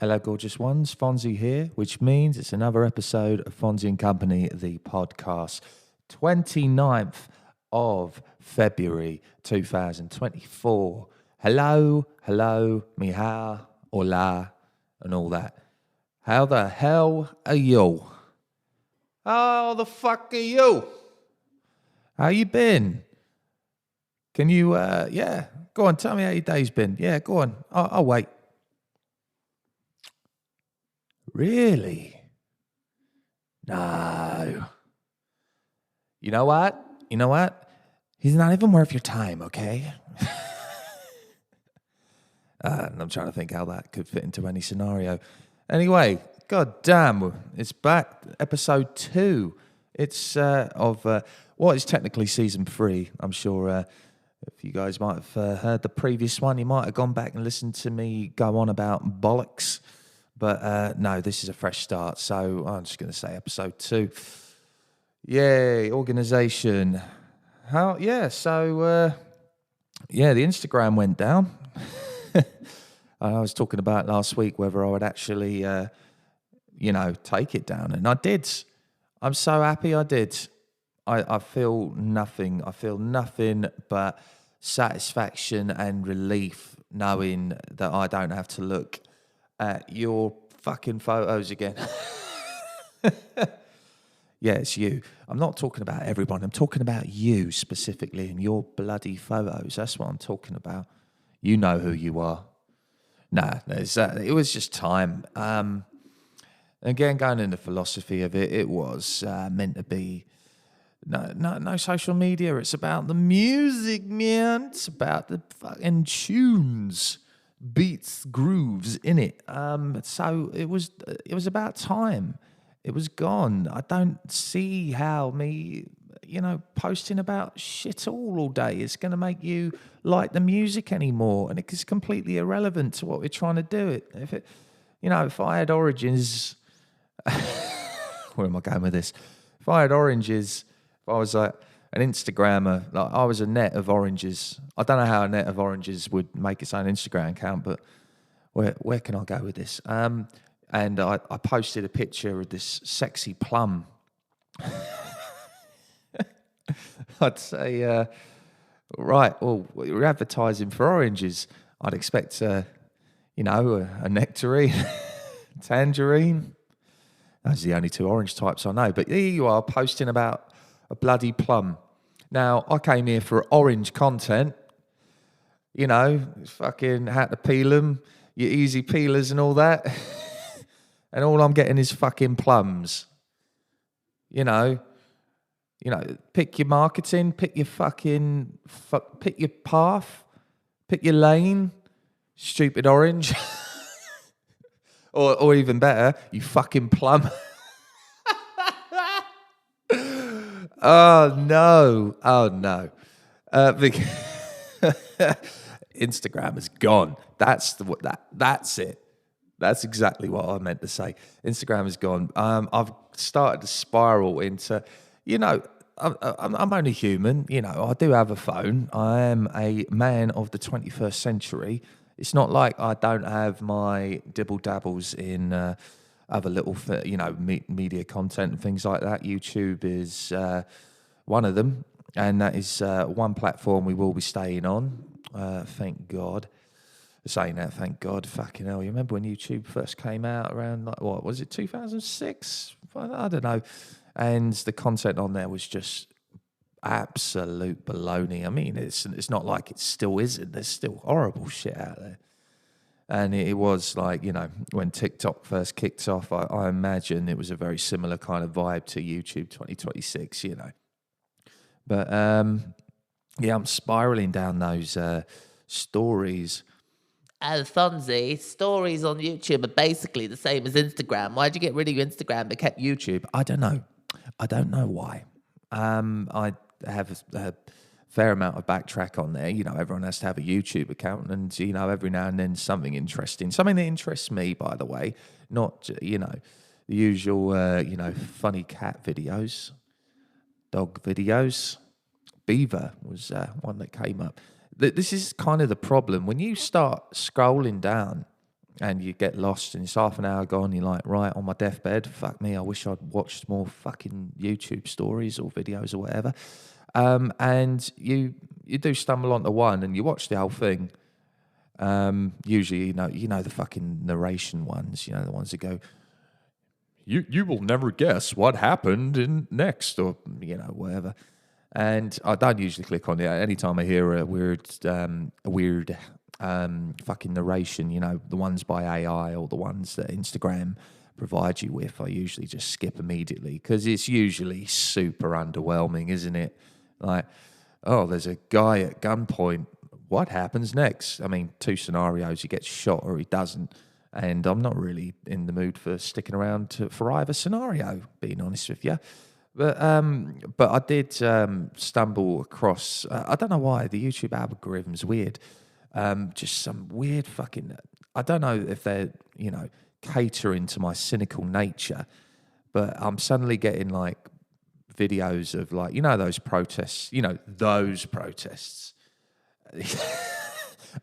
Hello, gorgeous ones. Fonzy here, which means it's another episode of Fonzy and Company, the podcast. 29th of February 2024. Hello, mi hao, hola, and all that. How the hell are you? How the fuck are you? How you been? Can you, go on, tell me how your day's been. Yeah, go on. I'll wait. Really? No. You know what? He's not even worth your time, okay? And I'm trying to think how that could fit into any scenario. Anyway, god damn, it's back. Episode 2. It's of what is technically season 3. I'm sure if you guys might have heard the previous one, you might have gone back and listened to me go on about bollocks. But no, this is a fresh start. So I'm just going to say episode 2. Yay, organisation. How? Yeah, so, the Instagram went down. I was talking about last week whether I would actually, take it down. And I did. I'm so happy I did. I feel nothing. I feel nothing but satisfaction and relief knowing that I don't have to look at your fucking photos again. Yeah, it's you. I'm not talking about everyone. I'm talking about you specifically and your bloody photos. That's what I'm talking about. You know who you are. Nah, it was just time. Again, going into the philosophy of it, it was meant to be no social media. It's about the music, man. It's about the fucking tunes, beats, grooves in it. So it was about time. It was gone. I don't see how me, posting about shit all day is going to make you like the music anymore, and it's completely irrelevant to what we're trying to do. If I had oranges, where am I going with this? If I had oranges, if I was like an Instagrammer, like I was a net of oranges. I don't know how a net of oranges would make its own Instagram account, but where can I go with this? And I posted a picture of this sexy plum. I'd say, right, well, we're advertising for oranges. I'd expect, a nectarine, tangerine. Those are the only 2 orange types I know. But here you are posting about a bloody plum. Now, I came here for orange content. Fucking had to peel them, your easy peelers and all that. And all I'm getting is fucking plums. Pick your marketing, pick your fucking, pick your path, pick your lane, stupid orange. or even better, you fucking plum. Oh no. Instagram is gone. That's it. That's exactly what I meant to say. Instagram is gone. I've started to spiral into, I'm only human. I do have a phone. I am a man of the 21st century. It's not like I don't have my dibble-dabbles in other little, media content and things like that. YouTube is one of them. And that is one platform we will be staying on. Thank God. Saying that, thank God, fucking hell. You remember when YouTube first came out around, 2006? I don't know. And the content on there was just absolute baloney. I mean, it's not like it still isn't. There's still horrible shit out there. And it was like, when TikTok first kicked off, I imagine it was a very similar kind of vibe to YouTube 2026, But, I'm spiraling down those stories. Fonzy, stories on YouTube are basically the same as Instagram. Why'd you get rid of your Instagram but kept YouTube? I don't know why. I have a fair amount of backtrack on there. Everyone has to have a YouTube account, and every now and then something interesting, something that interests me. By the way, not the usual funny cat videos, dog videos. Beaver was one that came up. This is kind of the problem when you start scrolling down and you get lost, and it's half an hour gone. You're like, right, on my deathbed. Fuck me, I wish I'd watched more fucking YouTube stories or videos or whatever. And you do stumble onto one, and you watch the whole thing. Usually, you know the fucking narration ones. You know, the ones that go, you will never guess what happened in next, or whatever. And I don't usually click on it. Anytime I hear a weird fucking narration, the ones by AI or the ones that Instagram provides you with, I usually just skip immediately, because it's usually super underwhelming, isn't it? Like, oh, there's a guy at gunpoint. What happens next? I mean, 2 scenarios: he gets shot or he doesn't. And I'm not really in the mood for sticking around for either scenario, being honest with you. But I did stumble across, I don't know why, the YouTube algorithm's weird. Just some weird fucking, I don't know if they're, catering to my cynical nature, but I'm suddenly getting like videos of like, those protests,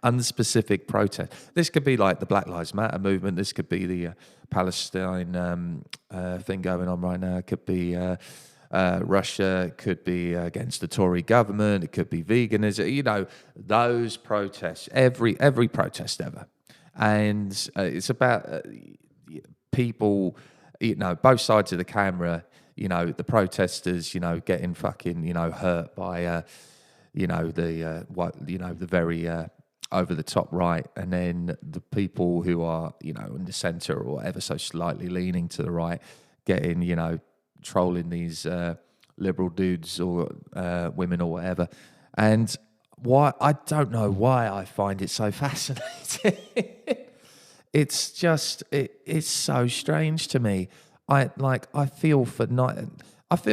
unspecific protest. This could be like the Black Lives Matter movement. This could be the Palestine thing going on right now. It could be Russia. It could be against the Tory government. It could be veganism. Those protests. Every protest ever, and it's about people. Both sides of the camera. The protesters. Getting fucking hurt by the very over the top right, and then the people who are in the centre or ever so slightly leaning to the right, getting trolling these liberal dudes or women or whatever. And why, I don't know why I find it so fascinating. It's just it's so strange to me. I feel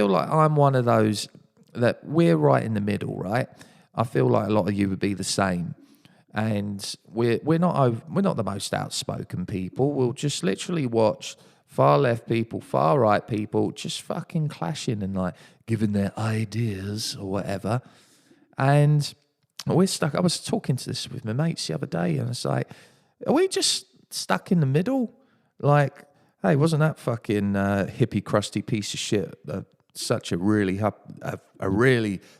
like I'm one of those that we're right in the middle, right? I feel like a lot of you would be the same, and we're not the most outspoken people. We'll just literally watch far left people, far right people just fucking clashing and like giving their ideas or whatever. And we're stuck. I was talking to this with my mates the other day, and it's like, are we just stuck in the middle? Like, hey, wasn't that fucking hippie crusty piece of shit such a really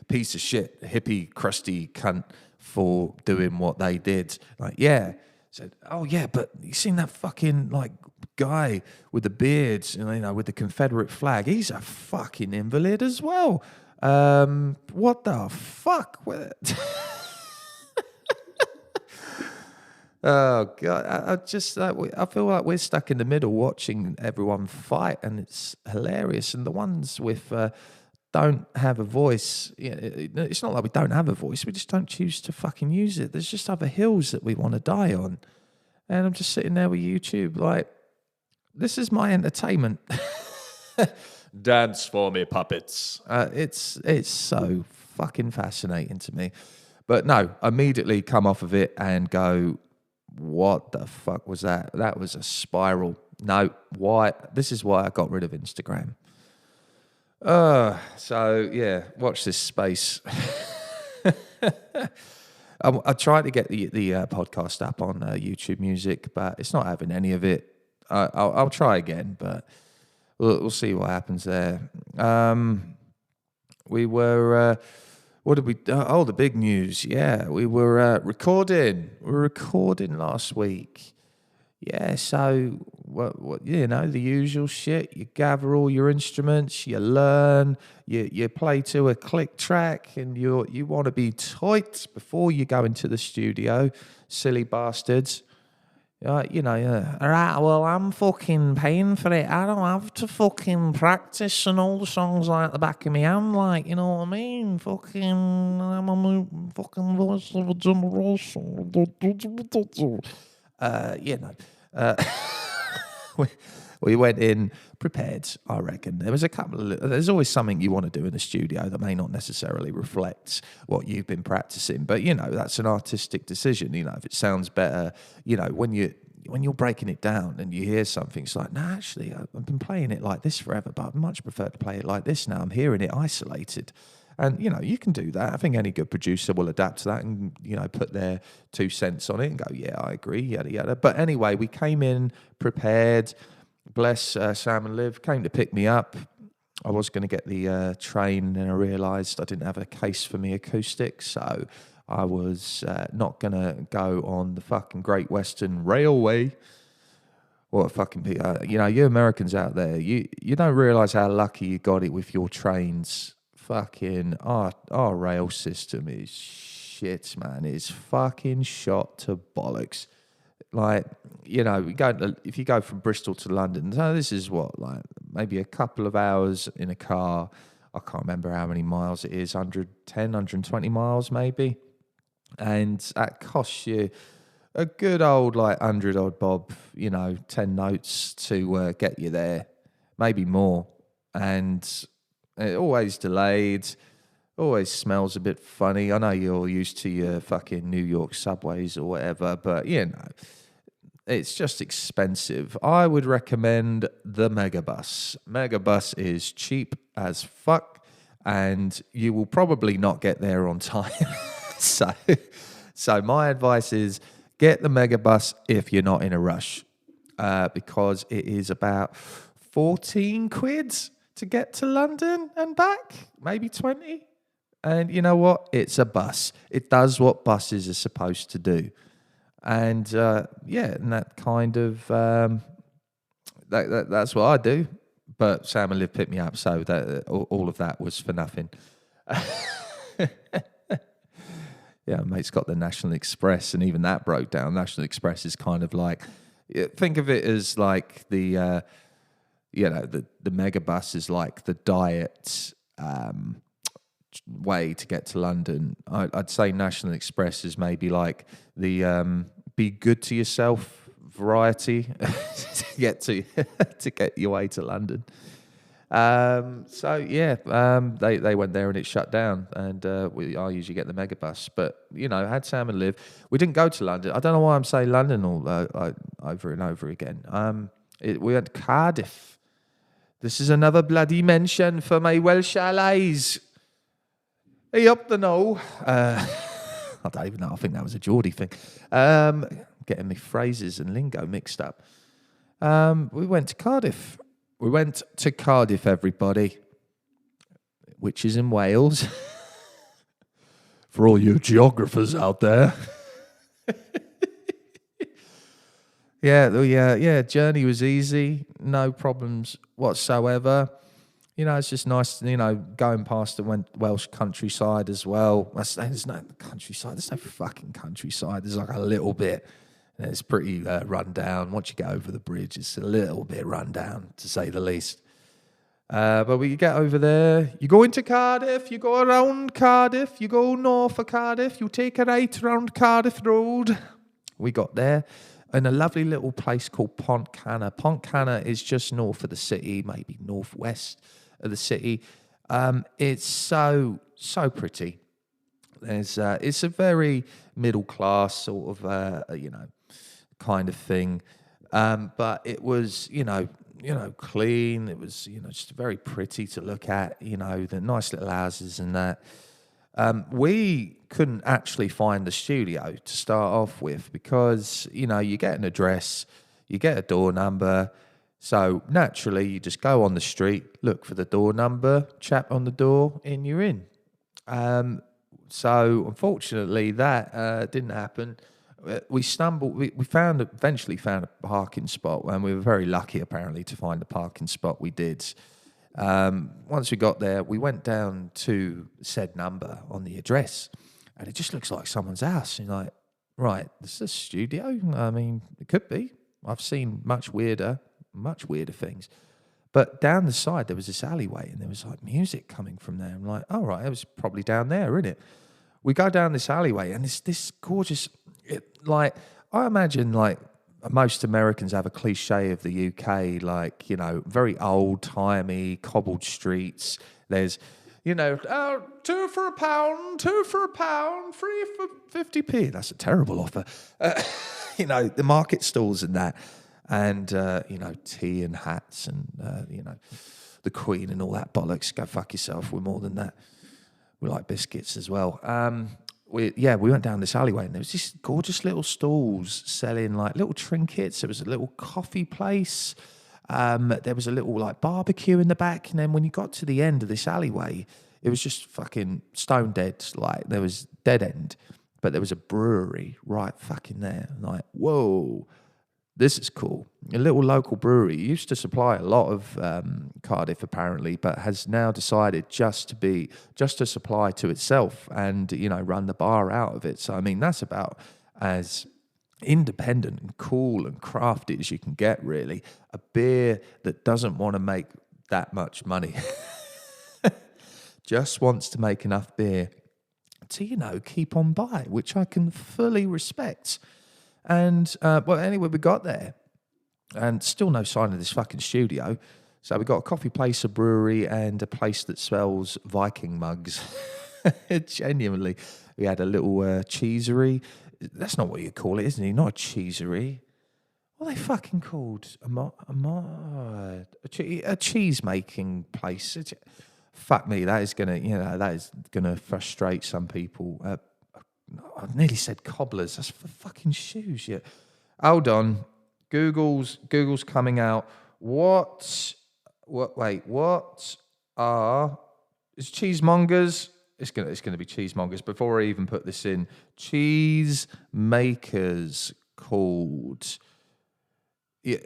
piece of shit hippie crusty cunt for doing what they did? Like, yeah. Said, oh yeah, but you seen that fucking like guy with the beard, with the Confederate flag? He's a fucking invalid as well. What the fuck? Oh God! I feel like we're stuck in the middle, watching everyone fight, and it's hilarious. And the ones with don't have a voice, it's not like we don't have a voice; we just don't choose to fucking use it. There's just other hills that we want to die on, and I'm just sitting there with YouTube, like, this is my entertainment. Dance for me, puppets. It's so fucking fascinating to me, but no, immediately come off of it and go, what the fuck was that? That was a spiral. No, why? This is why I got rid of Instagram. So yeah, watch this space. I tried to get the podcast up on YouTube Music, but it's not having any of it. I'll try again, but we'll see what happens there. We were. What did we do? Oh, the big news. Yeah, we were recording. We were recording last week. Yeah, so, what the usual shit. You gather all your instruments, you learn, you play to a click track, and you want to be tight before you go into the studio, silly bastards. All right, well, I'm fucking paying for it. I don't have to fucking practice and all the songs like the back of my hand, like, you know what I mean? I'm a fucking voice of a generation. We went in prepared, I reckon. There was a couple of... There's always something you want to do in the studio that may not necessarily reflect what you've been practicing. But, that's an artistic decision. If it sounds better, when you're breaking it down and you hear something, it's like, no, actually, I've been playing it like this forever, but I much prefer to play it like this now. I'm hearing it isolated. And, you can do that. I think any good producer will adapt to that and, put their 2 cents on it and go, yeah, I agree, yada, yada. But anyway, we came in prepared. Bless Sam and Liv, came to pick me up. I was going to get the train, and I realised I didn't have a case for me acoustic, so I was not going to go on the fucking Great Western Railway. What fucking people, you Americans out there, you don't realise how lucky you got it with your trains. Fucking our rail system is shit, man. It's fucking shot to bollocks. Like, if you go from Bristol to London, so this is what, like, maybe a couple of hours in a car. I can't remember how many miles it is, 110, 120 miles maybe. And that costs you a good old, like, 100 odd bob, 10 notes to get you there, maybe more. And it always delayed, always smells a bit funny. I know you're used to your fucking New York subways or whatever, but, it's just expensive. I would recommend the Megabus. Megabus is cheap as fuck, and you will probably not get there on time. So my advice is get the Megabus if you're not in a rush, because it is about 14 quid to get to London and back, maybe 20. And you know what? It's a bus. It does what buses are supposed to do. And and that kind of that's what I do. But Sam and Liv picked me up, so that all of that was for nothing. Yeah, mate's got the National Express, and even that broke down. National Express is kind of like, think of it as like the Megabus is like the diet way to get to London. I'd say National Express is maybe like the be good to yourself variety to get your way to London. They went there and it shut down, and I usually get the Megabus. But had Sam and Liv. We didn't go to London. I don't know why I'm saying London all over and over again. We went to Cardiff. This is another bloody mention for my Welsh allies. Hey, up the know. I don't even know. I think that was a Geordie thing. Getting my phrases and lingo mixed up. We went to Cardiff. We went to Cardiff, everybody, which is in Wales. For all you geographers out there. Journey was easy. No problems whatsoever. It's just nice, going past the Welsh countryside as well. There's no countryside. There's no fucking countryside. There's like a little bit. And it's pretty run down. Once you get over the bridge, it's a little bit run down, to say the least. But when you get over there, you go into Cardiff, you go around Cardiff, you go north of Cardiff, you take a right around Cardiff Road. We got there. In a lovely little place called Pontcanna. Pontcanna is just north of the city, maybe northwest of the city. It's so pretty. It's a very middle class sort of kind of thing, but it was clean. It was just very pretty to look at. The nice little houses and that. We couldn't actually find the studio to start off with because, you get an address, you get a door number. So naturally, you just go on the street, look for the door number, tap on the door, and you're in. So unfortunately, that didn't happen. We eventually found a parking spot, and we were very lucky, apparently, to find the parking spot we did. Once we got there, we went down to said number on the address, and it just looks like someone's house. And you're like, right, this is a studio? I mean, it could be. I've seen much weirder things. But down the side, there was this alleyway, and there was like music coming from there. I'm like, all right, it was probably down there, isn't it? We go down this alleyway, and it's this gorgeous, I imagine like most Americans have a cliche of the UK, like, very old-timey, cobbled streets. There's, 2 for £1, 2 for £1, 3 for 50p. That's a terrible offer. The market stalls and that. And, tea and hats and, the Queen and all that bollocks. Go fuck yourself. We're more than that. We like biscuits as well. We went down this alleyway and there was this gorgeous little stalls selling like little trinkets. There was a little coffee place. There was a little like barbecue in the back. And then when you got to the end of this alleyway, it was just fucking stone dead. Like there was dead end, but there was a brewery right fucking there. Like, whoa, this is cool. A little local brewery. It used to supply a lot of Cardiff apparently, but has now decided just to supply to itself and, run the bar out of it. So, I mean, that's about as independent and cool and crafty as you can get, really. A beer that doesn't want to make that much money. Just wants to make enough beer to, keep on by, which I can fully respect. And, anyway, we got there and still no sign of this fucking studio. So we got a coffee place, a brewery, and a place that sells Viking mugs. Genuinely. We had a little cheesery. That's not what you call it, isn't it? Not a cheesery. What are they fucking called? A cheese-making place. Fuck me, that is gonna frustrate some people. I nearly said cobblers. That's for fucking shoes. Yeah. Hold on. Google's coming out. What are is cheesemongers? It's gonna be cheesemongers. Before I even put this in, cheese makers called. Yeah,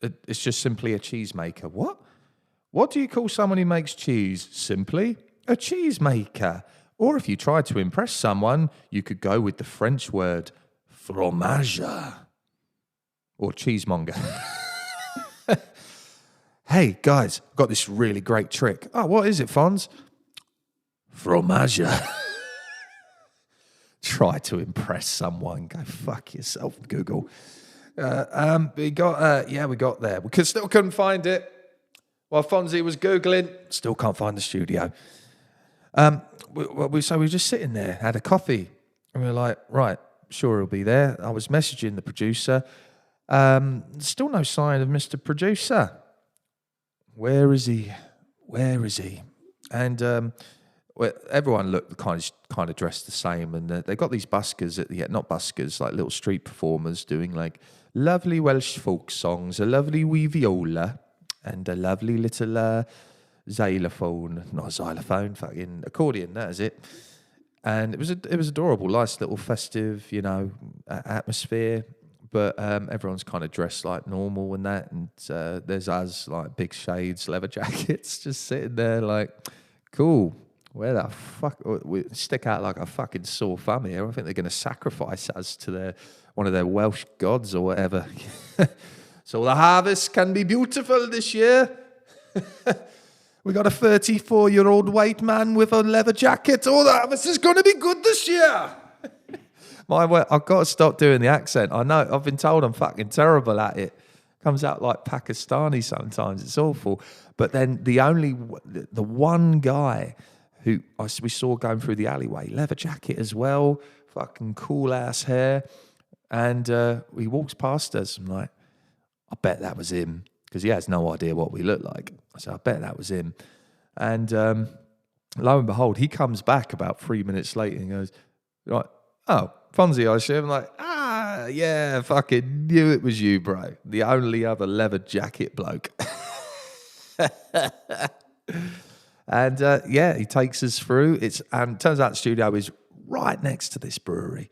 it's just simply a cheesemaker. What? What do you call someone who makes cheese? Simply a cheesemaker. Or if you try to impress someone, you could go with the French word fromage or cheesemonger. Hey, guys, I've got this really great trick. Oh, what is it, Fonz? Fromage. Try to impress someone. Go fuck yourself, Google. We got there. We still couldn't find it. While Fonzy was Googling, still can't find the studio. So we were just sitting there, had a coffee, and we were like, right, sure he'll be there. I was messaging the producer. Still no sign of Mr. Producer. Where is he? And everyone looked kind of dressed the same, and they got these buskers not buskers, like little street performers doing like lovely Welsh folk songs, a lovely wee viola, and a lovely little xylophone, not a xylophone, fucking accordion, that is it. And it was adorable, nice little festive, atmosphere. But everyone's kind of dressed like normal and that, and there's us like big shades, leather jackets, just sitting there like, cool. Where the fuck we stick out like a fucking sore thumb here? I think they're going to sacrifice us to one of their Welsh gods or whatever. So the harvest can be beautiful this year. We got a 34-year-old white man with a leather jacket. Oh, the harvest is going to be good this year. I've got to stop doing the accent. I know, I've been told I'm fucking terrible at it. Comes out like Pakistani sometimes. It's awful. But then the one guy who we saw going through the alleyway, leather jacket as well, fucking cool ass hair, and he walks past us. I'm like, I bet that was him, because he has no idea what we look like. So I bet that was him. And lo and behold, he comes back about 3 minutes later and goes, right, oh, Fonzy, I assume. I'm like, yeah, fucking knew it was you, bro. The only other leather jacket bloke. And he takes us through. And turns out the studio is right next to this brewery.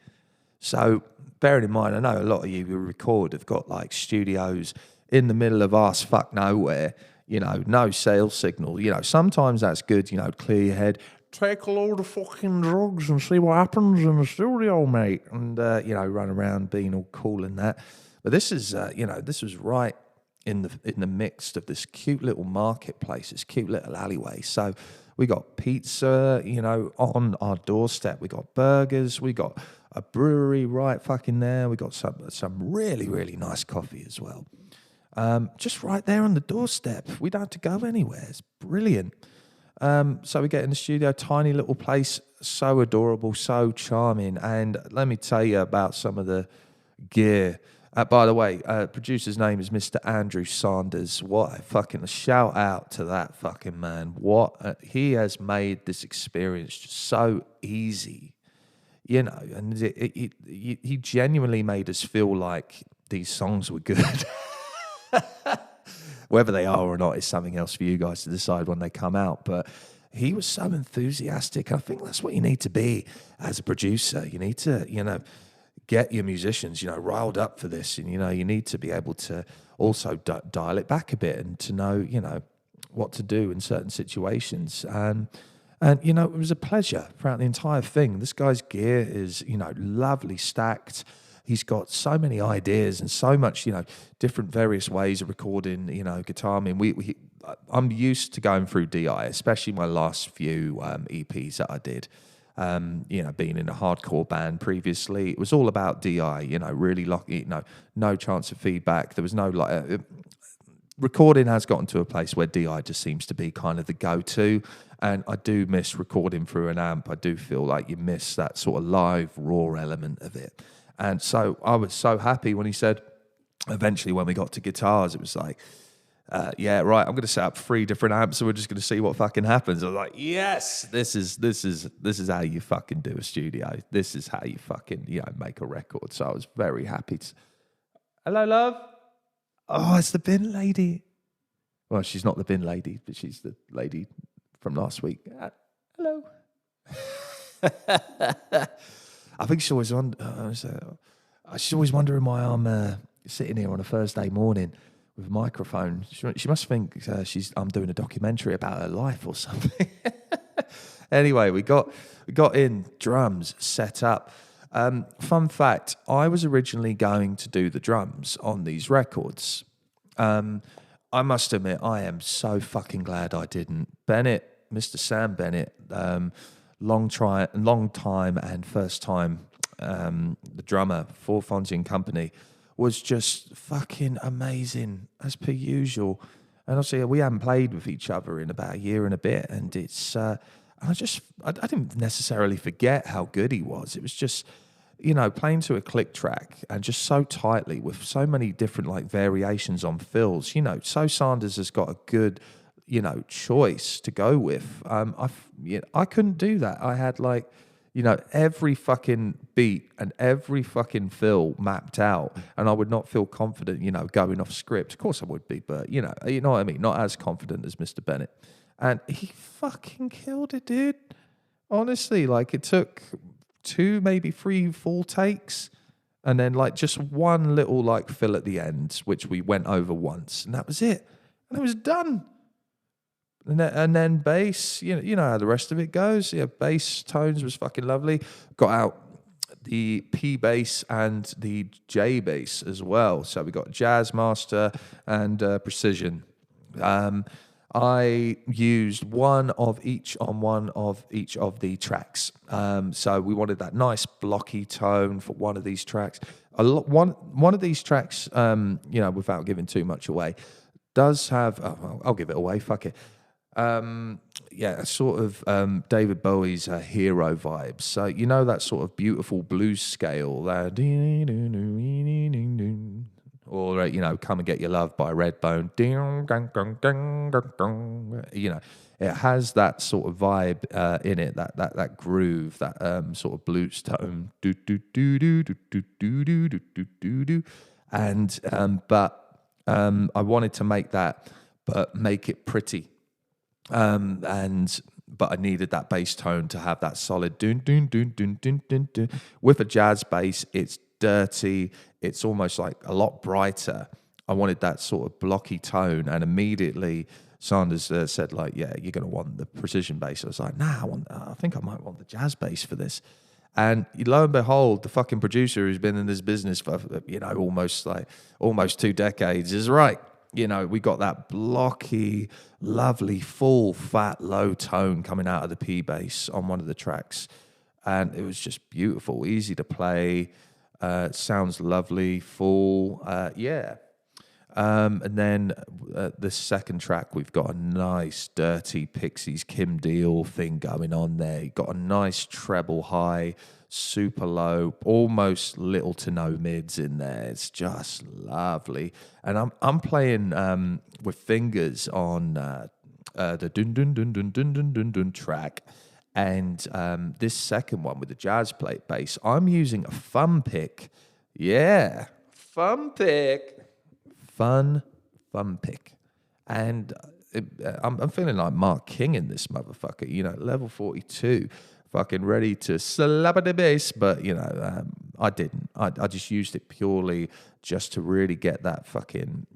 So bearing in mind, I know a lot of you who record have got like studios in the middle of arse fuck nowhere, no sales signal. Sometimes that's good, clear your head. Take a load of fucking drugs and see what happens in the studio, mate. And, run around being all cool and that. But this is, this was right in the midst of this cute little marketplace, this cute little alleyway. So we got pizza, on our doorstep. We got burgers. We got a brewery right fucking there. We got some really, really nice coffee as well. Just right there on the doorstep. We don't have to go anywhere. It's brilliant. So we get in the studio, tiny little place, so adorable, so charming. And let me tell you about some of the gear. By the way, producer's name is Mr. Andrew Sanders. What a fucking shout out to that fucking man. What he has made this experience just so easy, you know. And he genuinely made us feel like these songs were good. Whether they are or not is something else for you guys to decide when they come out. But he was so enthusiastic. I think that's what you need to be as a producer. You need to, you know, get your musicians, you know, riled up for this. And, you know, you need to be able to also dial it back a bit and to know, you know, what to do in certain situations. And you know, it was a pleasure throughout the entire thing. This guy's gear is, you know, lovely stacked. He's got so many ideas and so much, you know, different various ways of recording, you know, guitar. I mean, I'm used to going through DI, especially my last few EPs that I did. You know, being in a hardcore band previously, it was all about DI, you know, really you know, no chance of feedback. There was no recording has gotten to a place where DI just seems to be kind of the go-to. And I do miss recording through an amp. I do feel like you miss that sort of live, raw element of it. And so I was so happy when he said, eventually when we got to guitars, it was like, yeah, right, I'm going to set up 3 different amps and we're just going to see what fucking happens. I was like, yes, this is how you fucking do a studio. This is how you fucking, you know, make a record. So I was very happy. Hello, love. Oh, it's the bin lady. Well, she's not the bin lady, but she's the lady from last week. Hello. I think she's always she's always wondering why I'm sitting here on a Thursday morning with a microphone. She must think I'm doing a documentary about her life or something. Anyway, we got in drums set up. Fun fact: I was originally going to do the drums on these records. I must admit, I am so fucking glad I didn't. Bennett, Mr. Sam Bennett, long time and first time, the drummer for Fonzy and Company, was just fucking amazing as per usual. And obviously we hadn't played with each other in about a year and a bit, and it's I didn't necessarily forget how good he was. It was just, you know, playing to a click track and just so tightly with so many different like variations on fills. You know, So Sanders has got a good, you know, choice to go with. I couldn't do that. I had like, you know, every fucking beat and every fucking fill mapped out, and I would not feel confident, you know, going off script. Of course I would be, but you know what I mean? Not as confident as Mr. Bennett. And he fucking killed it, dude. Honestly, like it took 2, maybe 3 full takes, and then like just one little like fill at the end, which we went over once, and that was it. And it was done. And then bass, you know how the rest of it goes. Yeah, bass tones was fucking lovely. Got out the P bass and the J bass as well. So we got Jazz Master and Precision. I used one of each of the tracks. So we wanted that nice blocky tone for one of these tracks. One of these tracks, you know, without giving too much away, does have. I'll give it away. Fuck it. Yeah, sort of David Bowie's Hero vibes. So you know that sort of beautiful blues scale, that, or you know, Come and Get Your Love by Redbone. You know, it has that sort of vibe in it, that groove, that sort of blues tone. And I wanted to make that, but make it pretty. But I needed that bass tone to have that solid dun dun dun dun dun dun dun. With a jazz bass, it's dirty. It's almost like a lot brighter. I wanted that sort of blocky tone, and immediately Sanders said, like, "Yeah, you're going to want the precision bass." I was like, "Nah, I think I might want the jazz bass for this." And lo and behold, the fucking producer who's been in this business for, you know, almost 2 decades is right. You know, we got that blocky, lovely, full, fat, low tone coming out of the P bass on one of the tracks. And it was just beautiful, easy to play, sounds lovely, full, yeah. And then the second track, we've got a nice dirty Pixies Kim Deal thing going on there. You've got a nice treble high, super low, almost little to no mids in there. It's just lovely. And I'm playing with fingers on the dun dun dun dun dun dun dun dun track. And this second one with the jazz plate bass, I'm using a fun pick. Yeah, fun pick. Fun pick. And I'm feeling like Mark King in this motherfucker, level 42, fucking ready to slap the bass. But, I didn't. I just used it purely just to really get that fucking,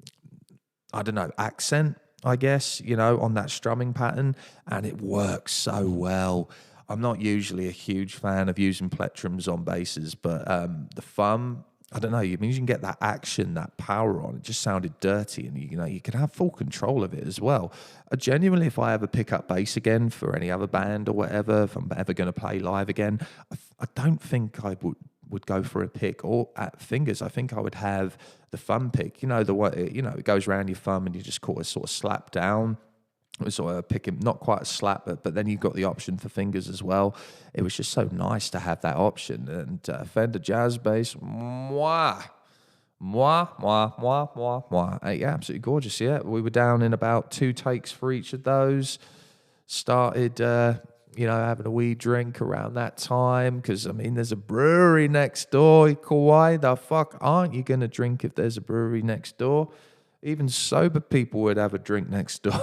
I don't know, accent, I guess, on that strumming pattern. And it works so well. I'm not usually a huge fan of using plectrums on basses, but the fun, I don't know, it means you can get that action, that power on. It just sounded dirty, and you can have full control of it as well. Genuinely, if I ever pick up bass again for any other band or whatever, if I'm ever going to play live again, I don't think I would go for a pick or at fingers. I think I would have the fun pick. The way it goes around your thumb and you just sort of slap down. Sort of picking, not quite a slap, but then you've got the option for fingers as well. It was just so nice to have that option. And Fender Jazz Bass, mwah, mwah, mwah, mwah, mwah, mwah. Yeah, absolutely gorgeous. Yeah, we were down in about 2 takes for each of those. Started, having a wee drink around that time because, there's a brewery next door. Why the fuck aren't you going to drink if there's a brewery next door? Even sober people would have a drink next door.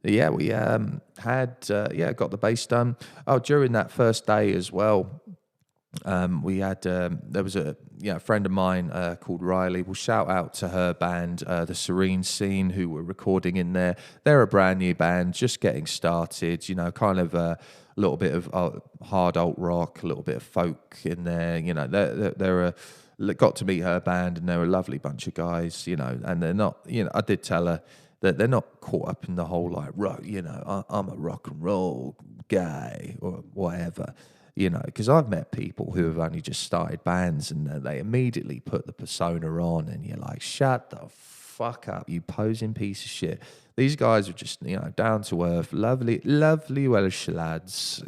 Yeah, we got the bass done. Oh, during that first day as well, we had there was a friend of mine called Riley. We'll shout out to her band, the Serene Scene, who were recording in there. They're a brand new band, just getting started. Kind of a little bit of hard alt rock, a little bit of folk in there. They're got to meet her band, and they're a lovely bunch of guys. And they're not. I did tell her that they're not caught up in the whole like rock. I'm a rock and roll guy or whatever. Because I've met people who have only just started bands and they immediately put the persona on, and you're like, shut the fuck up, you posing piece of shit. These guys are just, down to earth, lovely, lovely Welsh lads,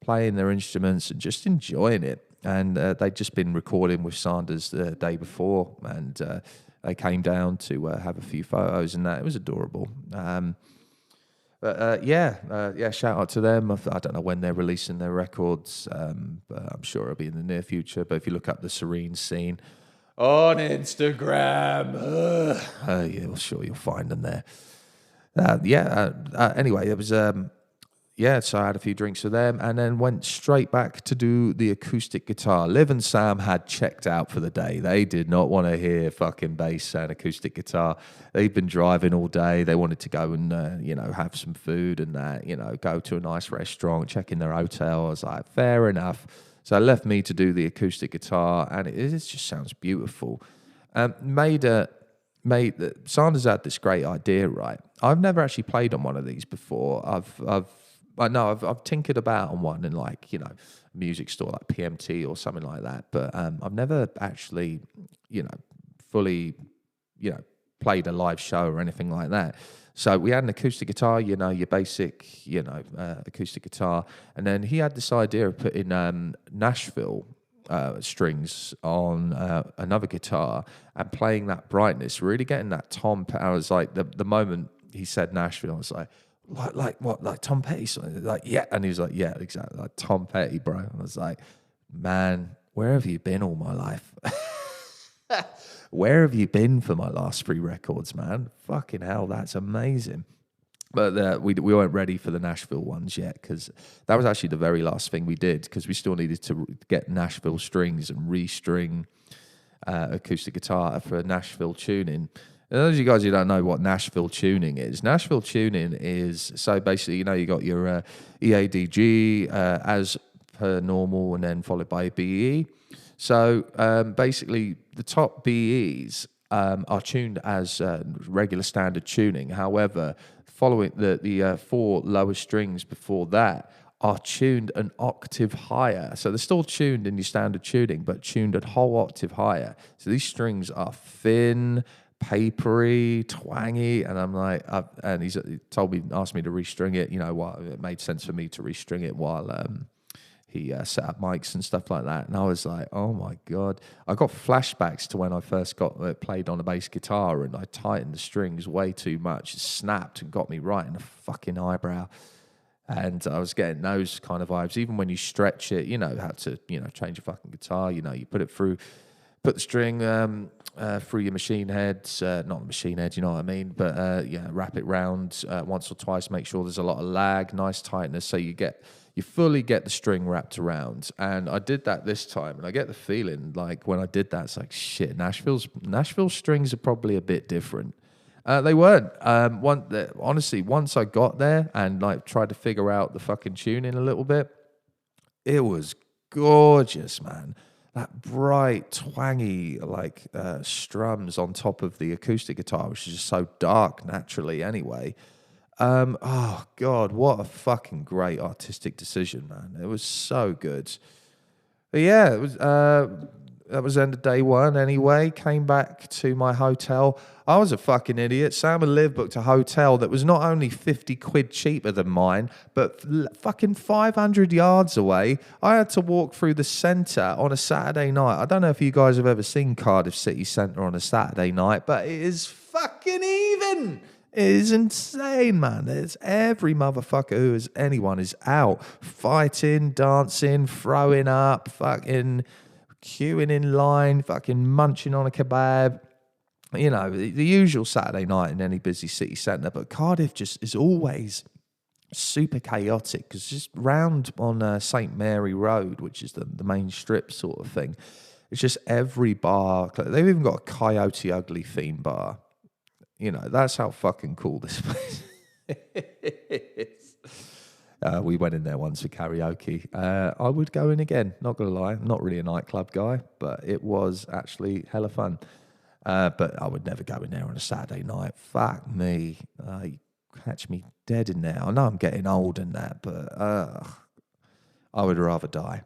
playing their instruments and just enjoying it. And they'd just been recording with Sanders the day before, and they came down to have a few photos, and that it was adorable. Shout out to them. I don't know when they're releasing their records, but I'm sure it'll be in the near future. But if you look up the Serene Scene on Instagram, sure you'll find them there. Anyway, it was so I had a few drinks with them and then went straight back to do the acoustic guitar. Liv and Sam had checked out for the day. They did not want to hear fucking bass and acoustic guitar. They'd been driving all day. They wanted to go and, have some food and that, go to a nice restaurant, check in their hotel. I was like, fair enough. So I left me to do the acoustic guitar, and it just sounds beautiful. Sanders had this great idea, right? I've never actually played on one of these before. I've tinkered about on one in a music store like PMT or something like that, but I've never actually, fully, played a live show or anything like that. So we had an acoustic guitar, your basic, acoustic guitar, and then he had this idea of putting Nashville strings on another guitar and playing that brightness, really getting that tom. I was like, the moment he said Nashville, I was like what, like Tom Petty? Like, yeah. And he was like, yeah, exactly, like Tom Petty, bro. And I was like, man, where have you been all my life? Where have you been for my last 3 records, man? Fucking hell, that's amazing. But we weren't ready for the Nashville ones yet, because that was actually the very last thing we did, because we still needed to get Nashville strings and restring acoustic guitar for Nashville tuning. And those of you guys who don't know what Nashville tuning is so basically, you got your EADG as per normal, and then followed by BE. So basically, the top BEs are tuned as regular standard tuning. However, following the 4 lower strings before that are tuned an octave higher. So they're still tuned in your standard tuning, but tuned a whole octave higher. So these strings are thin, papery, twangy, and I'm like, and he asked me to restring it. While it made sense for me to restring it while he set up mics and stuff like that. And I was like, oh my God. I got flashbacks to when I first played on a bass guitar and I tightened the strings way too much. It snapped and got me right in the fucking eyebrow. And I was getting those kind of vibes. Even when you stretch it, you know how to, change your fucking guitar. You put the string through your machine heads, not the machine head, you know what I mean? But wrap it round once or twice. Make sure there's a lot of lag, nice tightness, so you fully get the string wrapped around. And I did that this time, and I get the feeling like when I did that, it's like shit. Nashville strings are probably a bit different. They weren't. Honestly, once I got there and like tried to figure out the fucking tuning a little bit, it was gorgeous, man. That bright, twangy, like strums on top of the acoustic guitar, which is just so dark naturally anyway. Oh God, what a fucking great artistic decision, man. It was so good. But yeah, it was. That was end of day one anyway. Came back to my hotel. I was a fucking idiot. Sam and Liv booked a hotel that was not only 50 quid cheaper than mine, but fucking 500 yards away. I had to walk through the centre on a Saturday night. I don't know if you guys have ever seen Cardiff City Centre on a Saturday night, but it is fucking even. It is insane, man. There's every motherfucker who is anyone is out. Fighting, dancing, throwing up, fucking queuing in line, fucking munching on a kebab. The usual Saturday night in any busy city centre. But Cardiff just is always super chaotic because just round on St Mary Road, which is the main strip sort of thing, it's just every bar. They've even got a Coyote Ugly theme bar. That's how fucking cool this place is. We went in there once for karaoke. I would go in again, not going to lie. I'm not really a nightclub guy, but it was actually hella fun. But I would never go in there on a Saturday night. Fuck me. You catch me dead in there. I know I'm getting old and that, but I would rather die.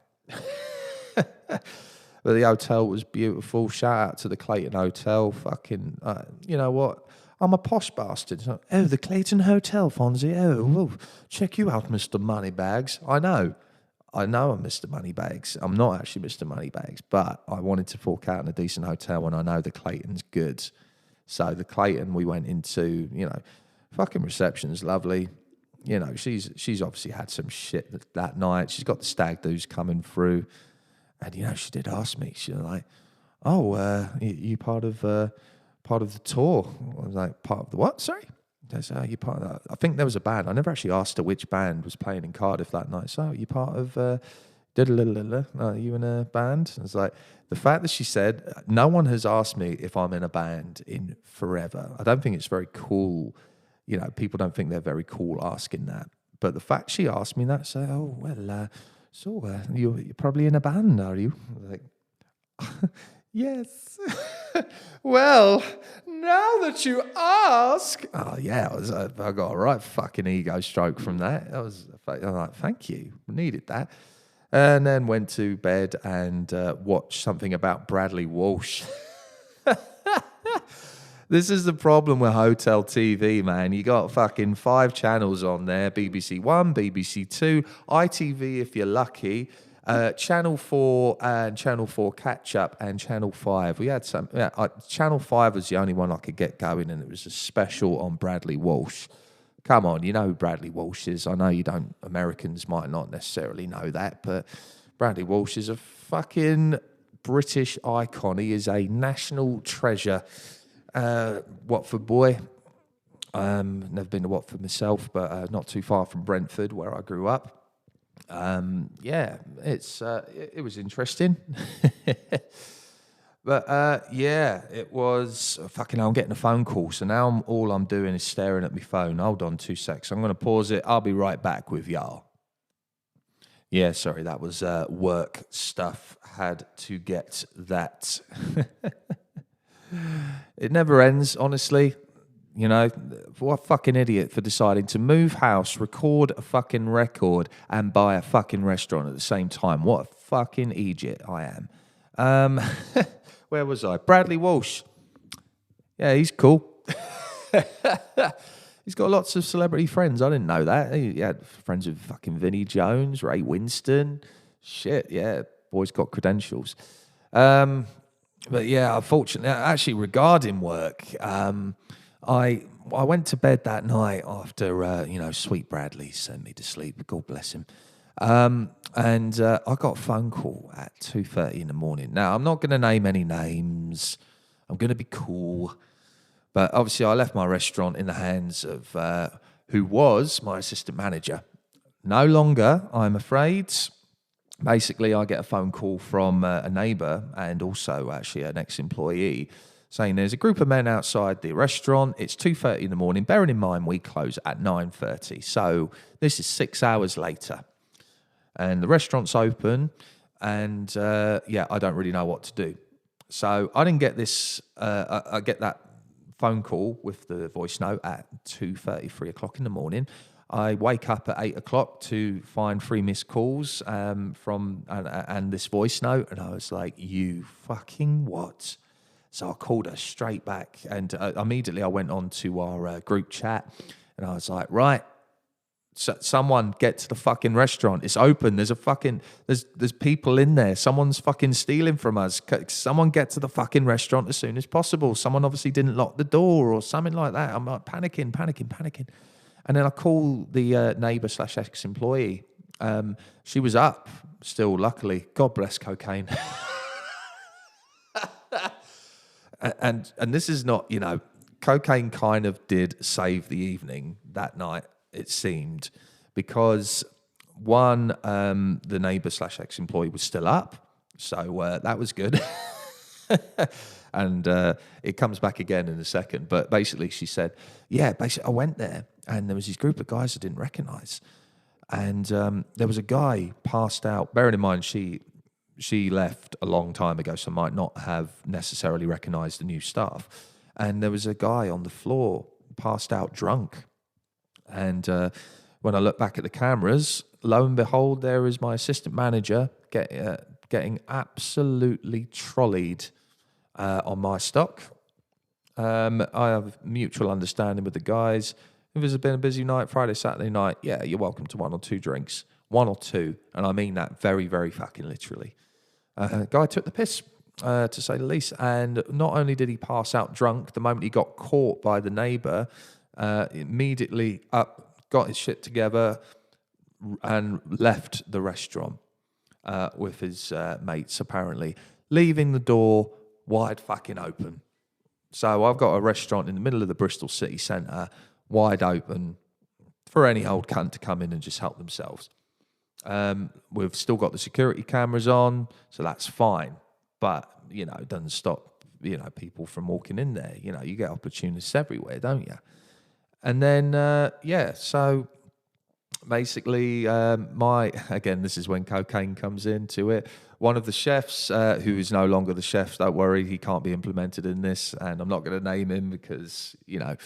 But the hotel was beautiful. Shout out to the Clayton Hotel. Fucking, you know what? I'm a posh bastard. Oh, the Clayton Hotel, Fonzy. Oh, whoa. Check you out, Mr. Moneybags. I know I'm Mr. Moneybags. I'm not actually Mr. Moneybags, but I wanted to fork out in a decent hotel and I know the Clayton's good. So the Clayton we went into, fucking reception's lovely. She's obviously had some shit that night. She's got the stag do's coming through. And, she did ask me, she was like, oh, you part of the tour? I was like, part of the what? Sorry? You part of that? I think there was a band. I never actually asked her which band was playing in Cardiff that night. So, you part of, are you in a band? I was like, the fact that she said, no one has asked me if I'm in a band in forever. I don't think it's very cool. People don't think they're very cool asking that. But the fact she asked me that, so, oh, well, you're probably in a band, are you? I was like, yes. Well, now that you ask. Oh, yeah, I got a right fucking ego stroke from that. I'm like, thank you. Needed that. And then went to bed and watched something about Bradley Walsh. This is the problem with hotel TV, man. You got fucking 5 channels on there. BBC One, BBC Two, ITV if you're lucky, Channel 4 and Channel 4 Catch Up, and Channel 5. We had some. Channel 5 was the only one I could get going, and it was a special on Bradley Walsh. Come on, you know who Bradley Walsh is. I know you don't. Americans might not necessarily know that, but Bradley Walsh is a fucking British icon. He is a national treasure. Watford boy. Never been to Watford myself, but not too far from Brentford, where I grew up. It was interesting. But it was fucking hell, I'm getting a phone call. So now all I'm doing is staring at my phone. Hold on 2 secs. I'm going to pause it. I'll be right back with y'all. Yeah, sorry, that was work stuff. Had to get that. It never ends, honestly. You know, what a fucking idiot for deciding to move house, record a fucking record, and buy a fucking restaurant at the same time. What a fucking idiot I am. Where was I? Bradley Walsh. Yeah, he's cool. He's got lots of celebrity friends. I didn't know that. He had friends with fucking Vinnie Jones, Ray Winston. Shit, yeah, boy's got credentials. But yeah, unfortunately, actually regarding work, I went to bed that night after sweet Bradley sent me to sleep. God bless him. And I got a phone call at 2:30 in the morning. Now I'm not going to name any names. I'm going to be cool. But obviously, I left my restaurant in the hands of who was my assistant manager. No longer, I'm afraid. Basically, I get a phone call from a neighbour and also actually an ex-employee saying there's a group of men outside the restaurant. It's 2:30 in the morning. Bearing in mind, we close at 9:30. So this is 6 hours later. And the restaurant's open. And I don't really know what to do. So I didn't get this. I get that phone call with the voice note at 2:30, 3 o'clock in the morning. I wake up at 8 o'clock to find 3 missed calls from this voice note, and I was like, "You fucking what?" So I called her straight back, and immediately I went on to our group chat, and I was like, "Right, someone get to the fucking restaurant. It's open. There's people in there. Someone's fucking stealing from us. Someone get to the fucking restaurant as soon as possible. Someone obviously didn't lock the door or something like that." I'm like panicking. And then I call the neighbour / ex-employee. She was up still, luckily. God bless cocaine. and this is not, cocaine kind of did save the evening that night, it seemed, because one, the neighbour / ex-employee was still up. So that was good. And it comes back again in a second. But basically she said, I went there and there was this group of guys I didn't recognise. And there was a guy passed out. Bearing in mind, she left a long time ago, so might not have necessarily recognised the new staff. And there was a guy on the floor, passed out drunk. And when I look back at the cameras, lo and behold, there is my assistant manager getting absolutely trolleyed on my stock. I have mutual understanding with the guys. If it's been a busy night, Friday, Saturday night, yeah, you're welcome to 1 or 2 drinks. 1 or 2, and I mean that very, very fucking literally. Guy took the piss, to say the least, and not only did he pass out drunk, the moment he got caught by the neighbour, immediately up, got his shit together, and left the restaurant with his mates, apparently, leaving the door wide fucking open. So I've got a restaurant in the middle of the Bristol city centre, wide open for any old cunt to come in and just help themselves. We've still got the security cameras on, so that's fine. But, it doesn't stop, people from walking in there. You get opportunists everywhere, don't you? And then, so basically, again, this is when cocaine comes into it. One of the chefs, who is no longer the chef, don't worry, he can't be implemented in this, and I'm not going to name him because, well,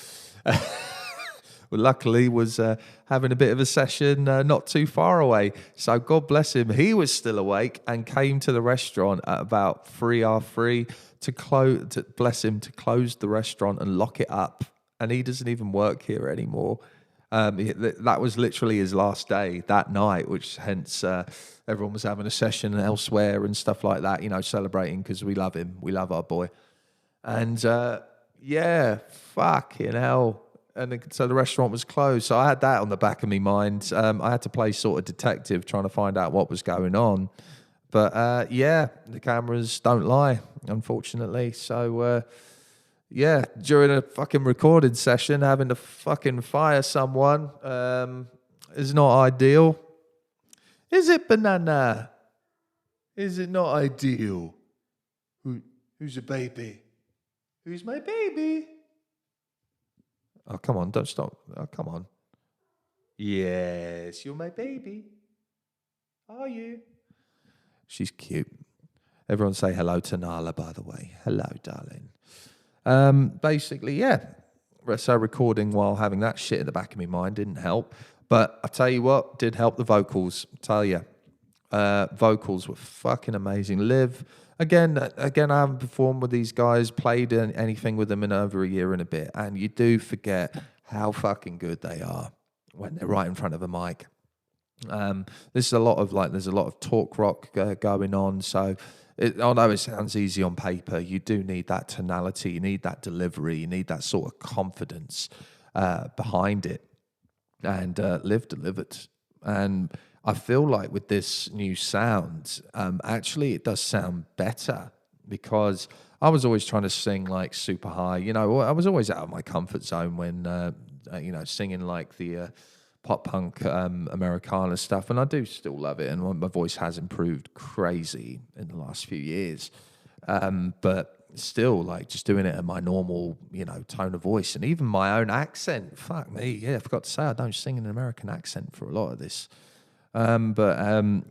luckily was having a bit of a session not too far away. So God bless him, he was still awake and came to the restaurant at about 3:03 to close the restaurant and lock it up. And he doesn't even work here anymore. That was literally his last day that night, which hence everyone was having a session elsewhere and stuff like that, celebrating because we love him. We love our boy. And fucking hell. And so the restaurant was closed. So I had that on the back of my mind. I had to play sort of detective trying to find out what was going on. But the cameras don't lie, unfortunately. So during a fucking recording session, having to fucking fire someone is not ideal. Is it, Banana? Is it not ideal? Who's your baby? Who's my baby? Oh, come on, don't stop. Oh, come on. Yes, you're my baby. Are you? She's cute. Everyone say hello to Nala, by the way. Hello, darling. Basically, So recording while having that shit in the back of my mind didn't help. But I tell you what, did help the vocals. I tell you, vocals were fucking amazing. Liv, again, I haven't performed with these guys, played anything with them in over a year and a bit, and you do forget how fucking good they are when they're right in front of a mic. There's a lot of talk rock going on. So, although it sounds easy on paper, you do need that tonality, you need that delivery, you need that sort of confidence behind it. And Liv delivered. And I feel like with this new sound, actually it does sound better, because I was always trying to sing like super high. You know, I was always out of my comfort zone when, singing like the pop punk Americana stuff. And I do still love it. And my voice has improved crazy in the last few years. But still, like, just doing it at my normal, tone of voice, and even my own accent. Fuck me. Yeah, I forgot to say I don't sing in an American accent for a lot of this. But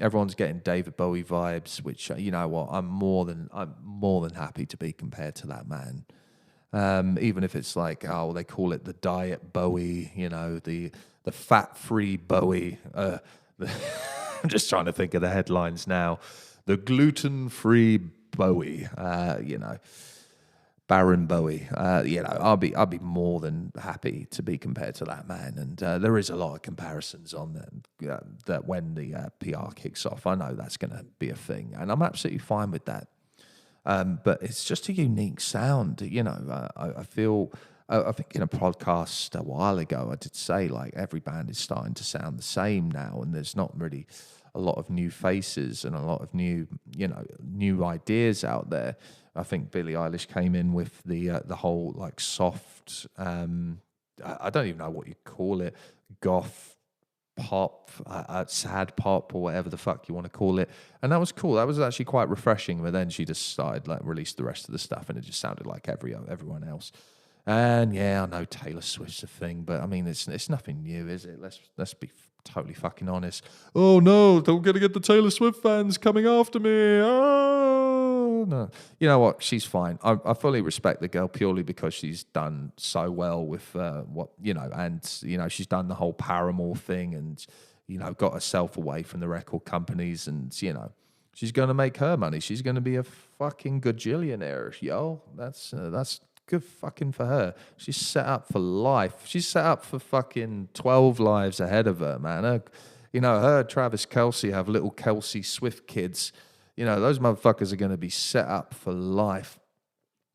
everyone's getting David Bowie vibes, which you know what, I'm more than happy to be compared to that man. Even if it's like, they call it the Diet Bowie, the fat-free Bowie. I'm just trying to think of the headlines now. The gluten-free Bowie, Baron Bowie. I'll be more than happy to be compared to that man. And there is a lot of comparisons on that when the PR kicks off. I know that's going to be a thing, and I'm absolutely fine with that. But it's just a unique sound. I feel. I think in a podcast a while ago, I did say like every band is starting to sound the same now, and there's not really a lot of new faces and a lot of new ideas out there. I think Billie Eilish came in with the whole like soft, I don't even know what you call it, goth pop, sad pop, or whatever the fuck you want to call it, and that was cool. That was actually quite refreshing. But then she just started released the rest of the stuff, and it just sounded like everyone else. And yeah, I know Taylor Swift's a thing, but I mean, it's nothing new, is it? Let's be totally fucking honest. Oh no, they're gonna get the Taylor Swift fans coming after me. Oh no, you know what? She's fine. I fully respect the girl purely because she's done so well with she's done the whole Paramore thing, and got herself away from the record companies, and she's gonna make her money. She's gonna be a fucking gajillionaire, yo. That's good fucking for her. She's set up for life. She's set up for fucking 12 lives ahead of her, man. Her Travis Kelce have little Kelce Swift kids. Those motherfuckers are going to be set up for life.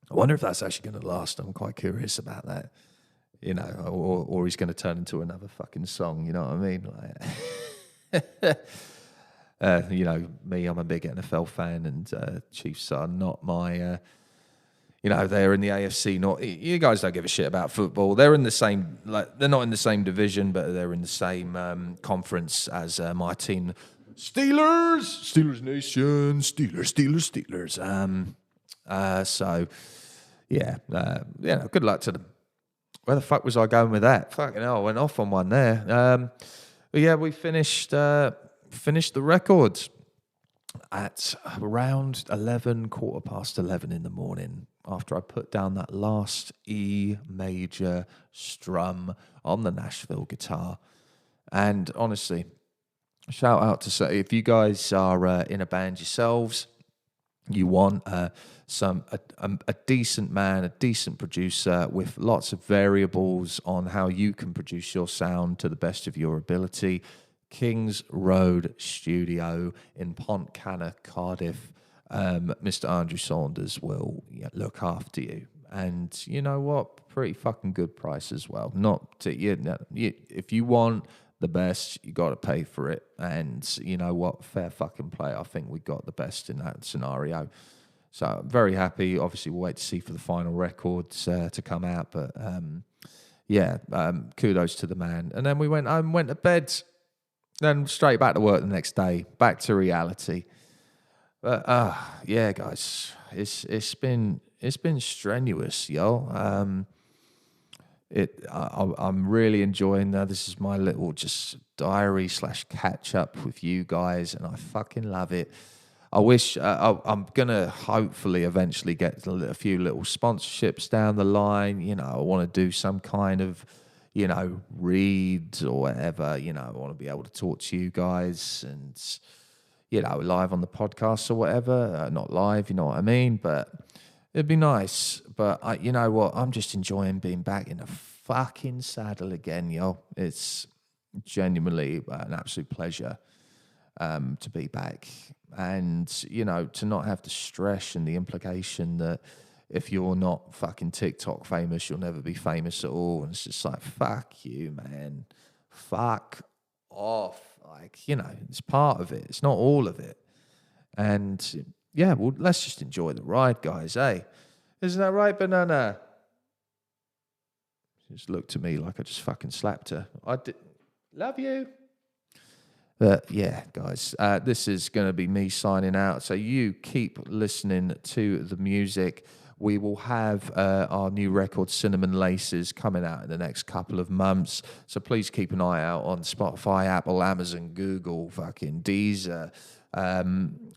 I wonder if that's actually going to last. I'm quite curious about that. Or he's going to turn into another fucking song. You know what I mean? Me, I'm a big NFL fan, and Chiefs are not my... they're in the AFC. You guys don't give a shit about football. They're in the same, they're not in the same division, but they're in the same conference as my team, Steelers Nation, Steelers. Good luck to them. Where the fuck was I going with that? Fucking hell, I went off on one there. We finished the records at around 11 in the morning, after I put down that last E major strum on the Nashville guitar. And honestly, shout out to say, if you guys are in a band yourselves, you want a decent man, a decent producer with lots of variables on how you can produce your sound to the best of your ability, Kings Road Studio in Pontcanna, Cardiff. Mr. Andrew Saunders will look after you, and you know what? Pretty fucking good price as well. If you want the best, you got to pay for it, and you know what? Fair fucking play. I think we got the best in that scenario. So I'm very happy. Obviously, we'll wait to see for the final records to come out, but kudos to the man. And then we went home, went to bed. Then straight back to work the next day, back to reality. But guys, it's been strenuous, yo. I'm really enjoying that. This is my little just diary / catch up with you guys, and I fucking love it. I wish I'm gonna hopefully eventually get a few little sponsorships down the line. You know, I want to do some kind of, you know, reads or whatever. You know, I want to be able to talk to you guys and, you know, live on the podcast or whatever. Not live, you know what I mean? But it'd be nice. But you know what? I'm just enjoying being back in the fucking saddle again, yo. It's genuinely an absolute pleasure to be back. And, you know, to not have the stress and the implication that if you're not fucking TikTok famous, you'll never be famous at all. And it's just like, fuck you, man. Fuck off. Like, you know, it's part of it. It's not all of it. And, yeah, well, let's just enjoy the ride, guys, eh? Isn't that right, Banana? She just looked at me like I just fucking slapped her. I did. Love you. But yeah, guys, this is going to be me signing out. So you keep listening to the music. We will have our new record, Cinnamon Laces, coming out in the next couple of months. So please keep an eye out on Spotify, Apple, Amazon, Google, fucking Deezer, SoundCloud,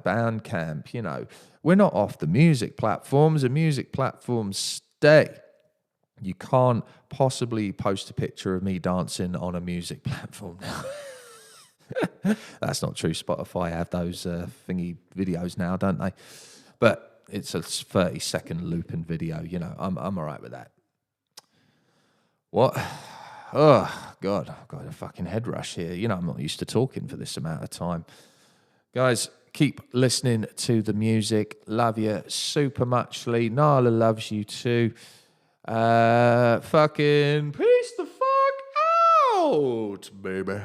Bandcamp. You know, we're not off the music platforms. The music platforms stay. You can't possibly post a picture of me dancing on a music platform now. That's not true. Spotify have those thingy videos now, don't they? But it's a 30-second looping video. You know, I'm all right with that. What? Oh, God, I've got a fucking head rush here. You know, I'm not used to talking for this amount of time. Guys, keep listening to the music. Love you super muchly. Nala loves you too. Fucking peace the fuck out, baby.